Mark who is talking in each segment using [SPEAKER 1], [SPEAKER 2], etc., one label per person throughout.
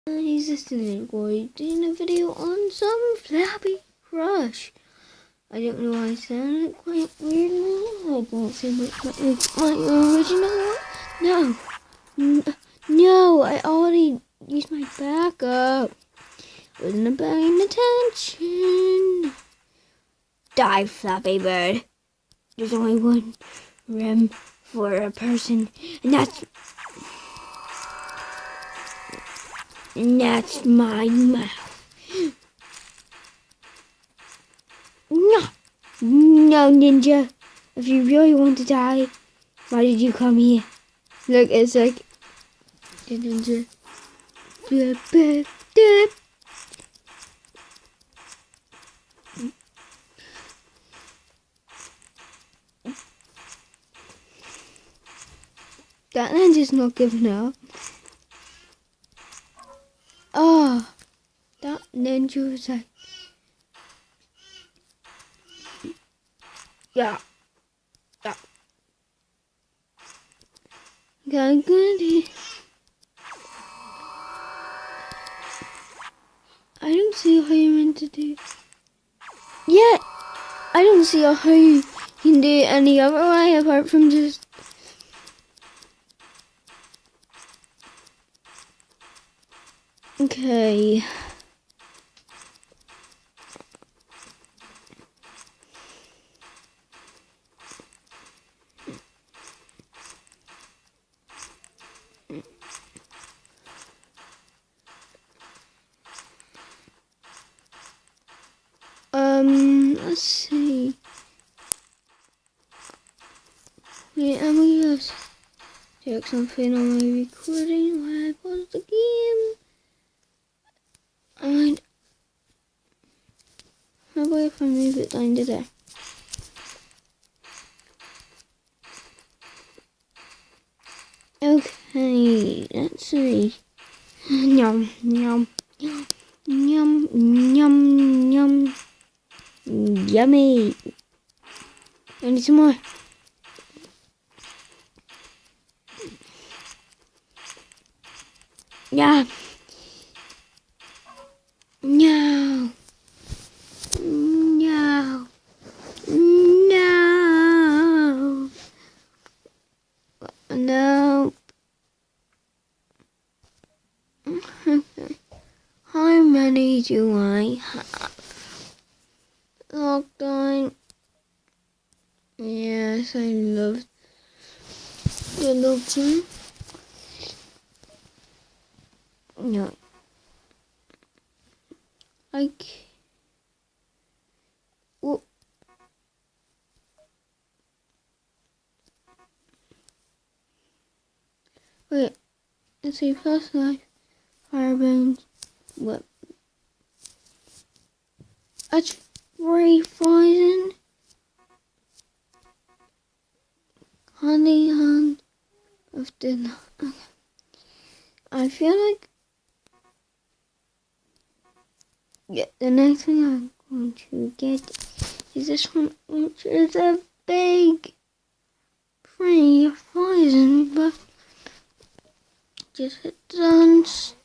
[SPEAKER 1] He's listening, boy, doing a video on some flappy crush. I don't know why I sounded quite weird now. I don't seem like my original one. No, I already used my backup. Wasn't paying attention. Die, Flappy Bird. There's only one room for a person, and that's my mouth. No, Ninja. If you really want to die, why did you come here? Look, it's like the Ninja. That Ninja's not giving up. Oh, that Ninja was like, yeah. Got good. I don't see how you're meant to do. Yeah, I don't see how you can do it any other way apart from just. Okay. Let's see. Wait, I'm gonna just check something on my recording while I pause the game. And how about if I move it down to there? Okay, let's see. Yum, yum, yum, yum, yum. Yummy. I need some more. Yeah. No. No. No. No. How many do I have? Lockdown. Yes, I love the lockdown. No. Well, wait, let's see, plus life, firebands, what? That's 3,000. Honey hand of dinner. Okay. I feel like the next thing I'm going to get is this one, which is a big 3,000, but just hit dance.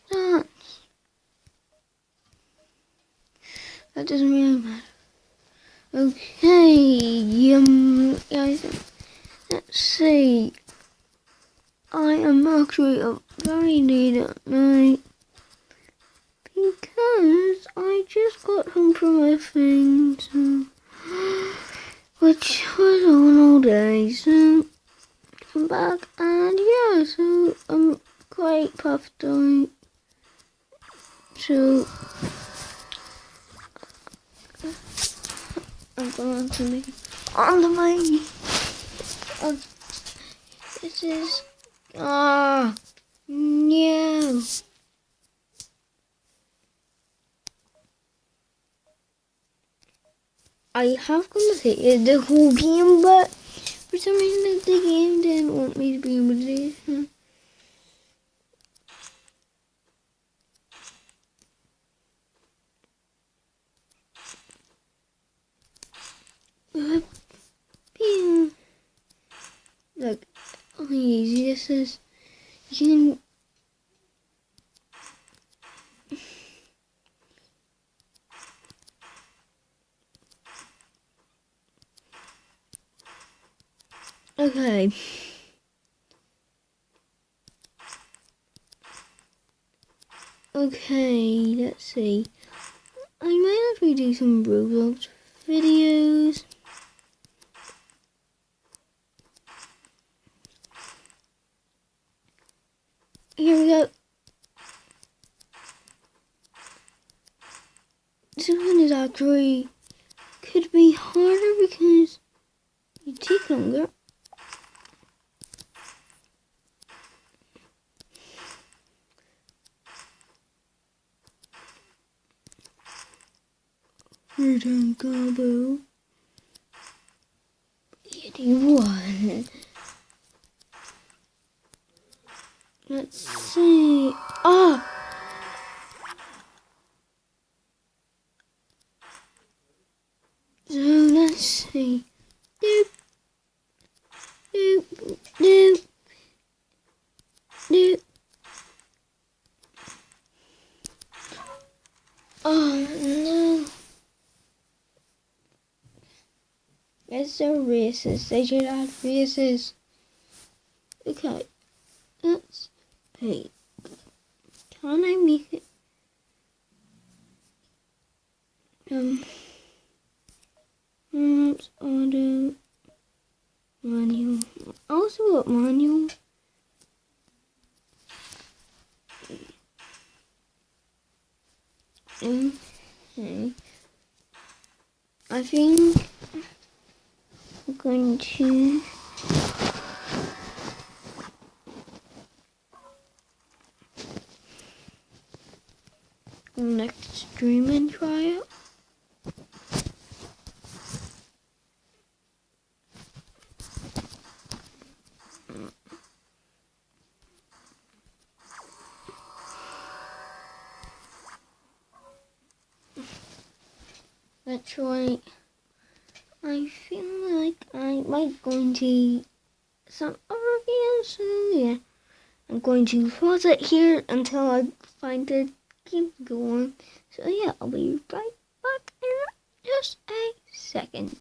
[SPEAKER 1] That doesn't really matter. Okay, guys, let's see. I am actually up very late at night because I just got home from my thing, so, which was on all day, so I'm back, and yeah, so I'm quite puffed out, so I'm going to make all of my, this is, no. I have completed the whole game, but for some reason the game didn't want me to be able to do it. Look, how easy this is. You can Okay. Okay, let's see. I might actually do some Roblox videos. Here we go. This one is actually could be harder because you take longer. Return combo. 81. Let's see. Ah! So let's see. Doop. Doop. Doop. Doop. Oh no. It's the races. They should add races. Okay. Let's pay. Can I make it? Auto manual. Also what manual? Okay. I think I'm going to next stream and try it. That's right. I feel like I might going to some other games, so yeah. I'm going to pause it here until I find the game to go on. So yeah, I'll be right back in just a second.